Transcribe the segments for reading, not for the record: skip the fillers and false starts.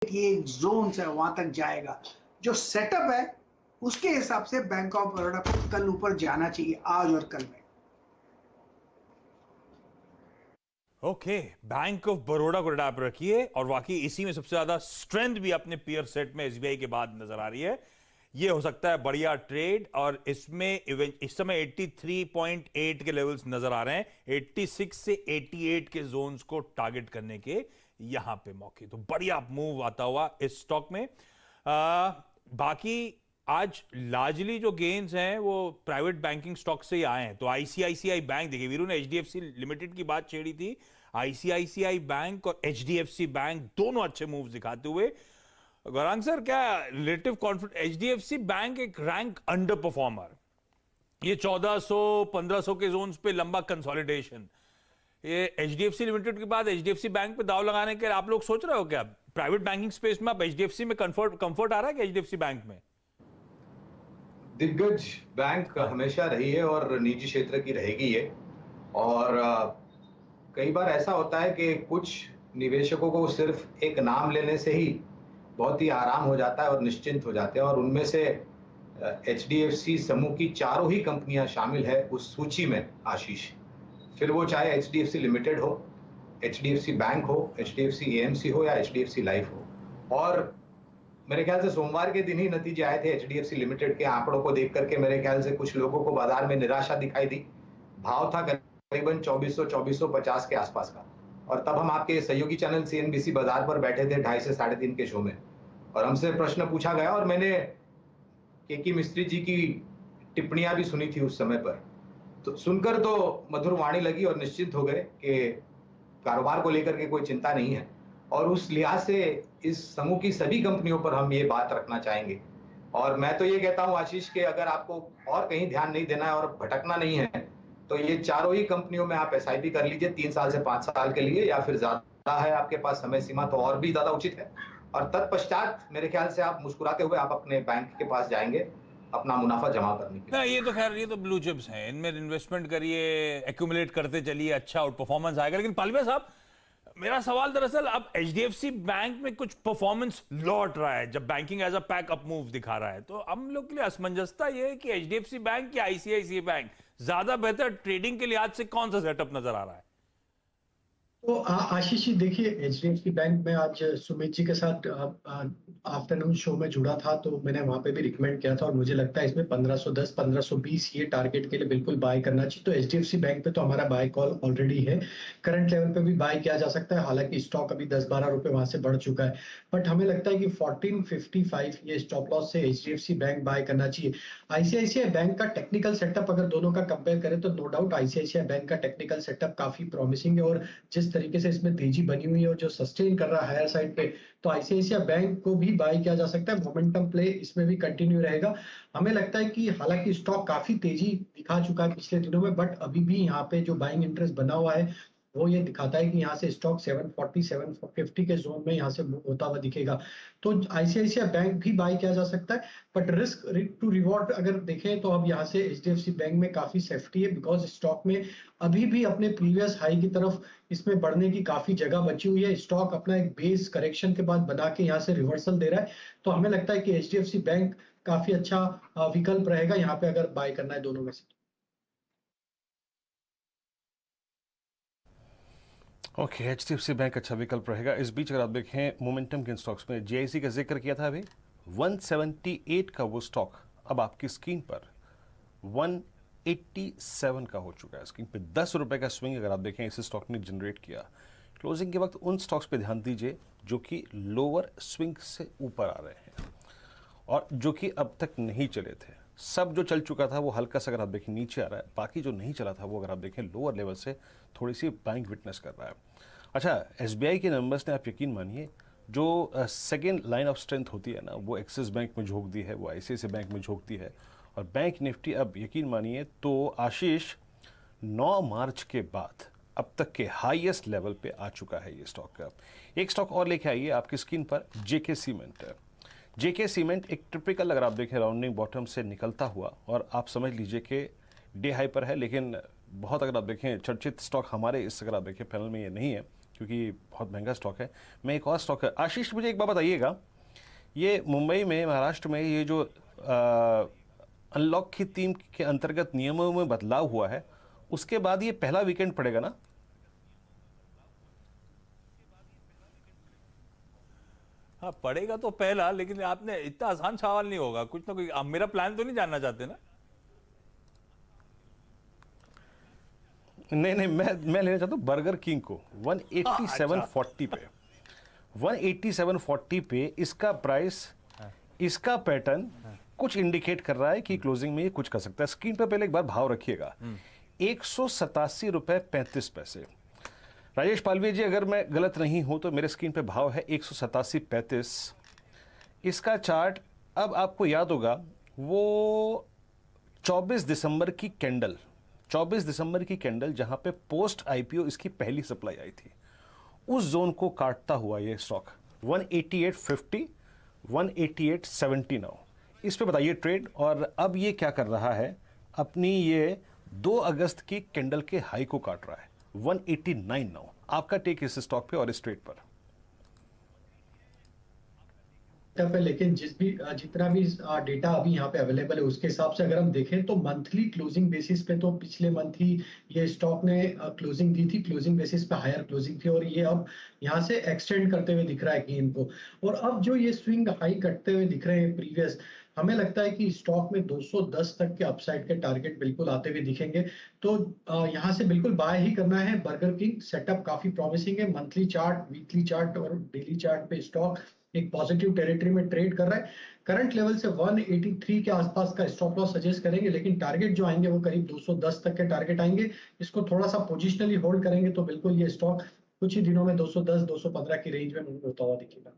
ये जोन है वहां तक जाएगा। जो सेटअप है उसके हिसाब से बैंक ऑफ बड़ौदा को कल ऊपर जाना चाहिए, आज और कल में। ओके, बैंक ऑफ बड़ौदा को डाटा पर रखिए और वाकई इसी में सबसे ज्यादा स्ट्रेंथ भी अपने पीयर सेट में एसबीआई के बाद नजर आ रही है। ये हो सकता है बढ़िया ट्रेड, और इसमें इस समय 83.8 के लेवल्स नजर आ रहे हैं, 86 से 88 के जोन्स को टारगेट करने के यहां पे मौके, तो बढ़िया मूव आता हुआ इस स्टॉक में। बाकी आज लार्जली जो गेन्स हैं वो प्राइवेट बैंकिंग स्टॉक से ही आए हैं। तो आईसीआईसीआई बैंक, देखिए वीरू ने एचडीएफसी लिमिटेड की बात छेड़ी थी, आईसीआईसीआई बैंक और एचडीएफसी बैंक दोनों अच्छे मूव्स दिखाते हुए। गौरांग सर, क्या रिलेटिव कॉन्फिडेंस? एचडीएफसी बैंक एक रैंक अंडर परफॉर्मर, ये 1400-1500 के जोन्स पे लंबा कंसोलिडेशन, ये एचडीएफसी लिमिटेड के बाद एचडीएफसी बैंक पे दाव लगाने के आप लोग सोच रहे हो क्या? प्राइवेट बैंकिंग स्पेस में आप एचडीएफसी में कंफर्ट आ रहा है कि एचडीएफसी बैंक में? दिग्गज बैंक हमेशा रही है और निजी क्षेत्र की रहेगी ये। और कई बार ऐसा होता है कि कुछ निवेशकों को सिर्फ एक नाम लेने से ही बहुत ही आराम हो जाता है और निश्चिंत हो जाते हैं, और उनमें से एचडीएफसी समूह की चारों ही कंपनियां शामिल है उस सूची में आशीष। फिर वो चाहे एचडीएफसी लिमिटेड हो, एचडीएफसी बैंक हो, एचडीएफसी एएमसी हो या एचडीएफसी लाइफ हो। और मेरे ख्याल से सोमवार के दिन ही नतीजे आए थे एचडीएफसी लिमिटेड के आंकड़ों को देख करके। मेरे ख्याल से कुछ लोगों को बाजार में निराशा दिखाई दी। भाव था करीबन 2450 के आसपास का, और तब हम आपके सहयोगी चैनल सीएनबीसी बाजार पर बैठे थे 2:30 से 3:30 के शो में, और हमसे प्रश्न पूछा गया और मैंने केकी मिस्त्री जी की टिप्पणियां भी सुनी थी उस समय पर। तो सुनकर तो मधुर वाणी लगी और निश्चित हो गए कि कारोबार को लेकर के कोई चिंता नहीं है। और उस लिहाज से इस समूह की सभी कंपनियों पर हम ये बात रखना चाहेंगे। और मैं तो ये कहता हूं आशीष के, अगर आपको और कहीं ध्यान नहीं देना है और भटकना नहीं है, तो ये चारों ही कंपनियों में आप एसआईपी कर लीजिए 3 साल से 5 साल के लिए, या फिर ज्यादा है आपके पास समय सीमा तो और भी ज्यादा उचित है। और तत्पश्चात मेरे ख्याल से आप मुस्कुराते हुए आप अपने बैंक के पास जाएंगे अपना मुनाफा जमा करने के ना, लिए। ये तो खैर, ये तो ब्लू चिप्स हैं, इनमें इन्वेस्टमेंट करिए, एक्यूमुलेट करते चलिए, अच्छा आउट परफॉर्मेंस आएगा। लेकिन पालवे साहब, मेरा सवाल दरअसल, अब एचडीएफसी बैंक में कुछ परफॉर्मेंस लौट रहा है जब banking as a pack up move दिखा रहा है, तो हम लोग के लिए असमंजसता ये है कि एचडीएफसी बैंक या आईसीआईसीआई बैंक ज्यादा बेहतर ट्रेडिंग के लिहाज से कौन सा सेटअप नजर आ रहा है? तो आशीष जी देखिए, एचडीएफसी बैंक में आज सुमित जी के साथ आफ्टरनून शो में जुड़ा था, तो मैंने वहां पे भी रिकमेंड किया था, और मुझे लगता है इसमें 1510 1520 ये टारगेट के लिए बिल्कुल बाय करना चाहिए। तो एचडीएफसी बैंक पे तो हमारा बाय कॉल ऑलरेडी है, करंट लेवल पे भी बाय किया जा सकता है। हालांकि स्टॉक अभी 10-12 रुपए वहां से बढ़ चुका है, बट हमें लगता है कि 1455 ये स्टॉप लॉस से एचडीएफसी बैंक बाय करना चाहिए। आईसीआईसीआई बैंक का टेक्निकल सेटअप अगर दोनों का कंपेयर करें तो नो डाउट आईसीआईसीआई बैंक का टेक्निकल सेटअप काफी प्रॉमिसिंग है, और जिस तरीके से इसमें तेजी बनी हुई है और जो सस्टेन कर रहा है हायर साइड पे, तो आईसीआईसीआई बैंक को भी बाय किया जा सकता है। मोमेंटम प्ले इसमें भी कंटिन्यू रहेगा। हमें लगता है कि हालांकि स्टॉक काफी तेजी दिखा चुका है पिछले दिनों में, बट अभी भी यहाँ पे जो बाइंग इंटरेस्ट बना हुआ है वो ये दिखाता है कि यहाँ से स्टॉक 740 750 के जोन में यहाँ से मूव होता हुआ दिखेगा। तो आईसीआईसीआई बैंक भी बाय किया जा सकता है, बट रिस्क टू रिवॉर्ड अगर देखें तो अब यहाँ से एचडीएफसी बैंक में काफी सेफ्टी है, बिकॉज स्टॉक में अभी भी अपने प्रीवियस हाई की तरफ इसमें बढ़ने की काफी जगह बची हुई है। स्टॉक अपना एक बेस करेक्शन के बाद बना के यहाँ से रिवर्सल दे रहा है, तो हमें लगता है कि एचडीएफसी बैंक काफी अच्छा विकल्प रहेगा यहाँ पे अगर बाय करना है दोनों में से। ओके, एचडीएफसी बैंक अच्छा विकल्प रहेगा। इस बीच अगर आप देखें मोमेंटम के स्टॉक्स में, जेआईसी का जिक्र किया था अभी, 178 का वो स्टॉक अब आपकी स्क्रीन पर 187 का हो चुका है। स्क्रीन पे 10 रुपए का स्विंग अगर आप देखें इस स्टॉक ने जनरेट किया। क्लोजिंग के वक्त उन स्टॉक्स पे ध्यान दीजिए जो कि लोअर स्विंग से ऊपर आ रहे हैं और जो कि अब तक नहीं चले थे। सब जो चल चुका था वो हल्का सा अगर आप देखें नीचे आ रहा है, बाकी जो नहीं चला था वो अगर आप देखें लोअर लेवल से थोड़ी सी बाइंग विटनेस कर रहा है। अच्छा, एसबीआई के नंबर्स ने आप यकीन मानिए जो सेकेंड लाइन ऑफ स्ट्रेंथ होती है ना, वो एक्सिस बैंक में झोंक दी है, वो आईसीआईसीआई बैंक में झोंक दी है, और बैंक निफ्टी अब यकीन मानिए तो आशीष 9 मार्च के बाद अब तक के हाईएस्ट लेवल पे आ चुका है ये स्टॉक का। एक स्टॉक और लेके आइए आपकी स्क्रीन पर, जेके सीमेंट। जेके सीमेंट एक ट्रिपिकल अगर आप देखें राउंडिंग बॉटम से निकलता हुआ, और आप समझ लीजिए कि डे हाई पर है, लेकिन बहुत अगर आप देखें चर्चित स्टॉक हमारे इस अगर आप देखें पैनल में ये नहीं है, क्योंकि बहुत महंगा स्टॉक है। मैं एक और स्टॉक है, आशीष मुझे एक बात बताइएगा, ये मुंबई में, महाराष्ट्र में ये जो अनलॉक की थीम के अंतर्गत नियमों में बदलाव हुआ है, उसके बाद ये पहला वीकेंड पड़ेगा ना? हाँ पड़ेगा तो पहला, लेकिन आपने इतना आसान सवाल नहीं होगा, कुछ ना कुछ। आप मेरा प्लान तो नहीं जानना चाहते ना? नहीं, मैं लेना चाहता हूँ बर्गर किंग को 187.40 पे। 187.40 पे इसका प्राइस, इसका पैटर्न कुछ इंडिकेट कर रहा है कि क्लोजिंग में ये कुछ कर सकता है। स्क्रीन पर पहले एक बार भाव रखिएगा, 187 रुपए 35 पैसे। राजेश पालवी जी, अगर मैं गलत नहीं हूं तो मेरे स्क्रीन पे भाव है 187.35। इसका चार्ट, अब आपको याद होगा वो 24 दिसंबर की कैंडल, 24 दिसंबर की कैंडल जहां पे पोस्ट आईपीओ इसकी पहली सप्लाई आई थी, उस जोन को काटता हुआ ये स्टॉक 188.50, 188.79। इस पे बताइए ट्रेड, और अब ये क्या कर रहा है, अपनी ये 2 अगस्त की कैंडल के हाई को काट रहा है 189 नाउ। आपका टेक इस स्टॉक पे और इस ट्रेड पर? लेकिन जितना भी डेटा अभी यहाँ पे अवेलेबल है उसके हिसाब से अगर हम देखें तो मंथली क्लोजिंग बेसिस पे तो पिछले मंथ ही ये स्टॉक ने क्लोजिंग दी थी, क्लोजिंग बेसिस पे हायर क्लोजिंग थी, और ये अब यहाँ से एक्सटेंड करते हुए दिख रहा है गेन को। और अब जो ये स्विंग हाई कटते हुए दिख रहे हैं प्रीवियस, हमें लगता है कि स्टॉक में 210 तक के अपसाइड के टारगेट बिल्कुल आते हुए दिखेंगे। तो यहाँ से बिल्कुल बाय ही करना है। बर्गर किंग सेटअप काफी प्रॉमिसिंग है, मंथली चार्ट, वीकली चार्ट और डेली चार्ट पे स्टॉक एक पॉजिटिव टेरिटरी में ट्रेड कर रहा है। करंट लेवल से 183 के आसपास का स्टॉप लॉस सजेस्ट करेंगे, लेकिन टारगेट जो आएंगे वो करीब 210 तक के टारगेट आएंगे। इसको थोड़ा सा पोजिशनली होल्ड करेंगे तो बिल्कुल ये स्टॉक कुछ ही दिनों में 210 215 की रेंज में मूव होता हुआ दिखेगा।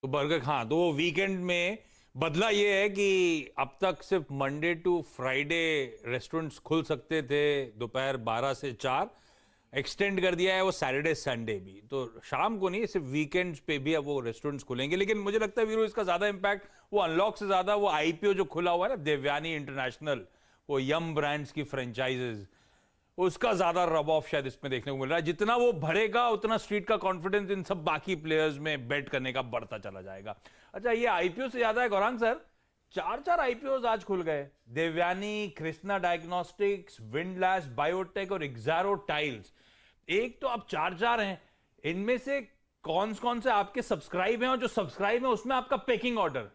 तो बर्गर, हाँ, तो वीकेंड में बदला ये है कि अब तक सिर्फ मंडे टू फ्राइडे रेस्टोरेंट्स खुल सकते थे दोपहर 12 से 4, एक्सटेंड कर दिया है वो सैटरडे संडे भी, तो शाम को नहीं, सिर्फ वीकेंड्स पे भी अब वो रेस्टोरेंट्स खुलेंगे। लेकिन मुझे लगता है वीरू, इसका ज्यादा इंपैक्ट वो अनलॉक से ज्यादा वो आईपीओ जो खुला हुआ है ना, देवयानी इंटरनेशनल, वो यम ब्रांड्स की फ्रेंचाइजेज, उसका ज्यादा रब ऑफ शायद इसमें देखने को मिल रहा है। जितना वो बढ़ेगा उतना स्ट्रीट का कॉन्फिडेंस इन सब बाकी प्लेयर्स में बेट करने का बढ़ता चला जाएगा। अच्छा, ये आईपीओ से ज्यादा है गौरांग सर, 4 आईपीओ आज खुल गए। देवयानी, कृष्णा डायग्नोस्टिक्स, विंडलैस बायोटेक और एक्सारो टाइल्स। एक तो अब 4 हैं, इनमें से कौन से आपके सब्सक्राइब हैं, और जो सब्सक्राइब है उसमें आपका पेकिंग ऑर्डर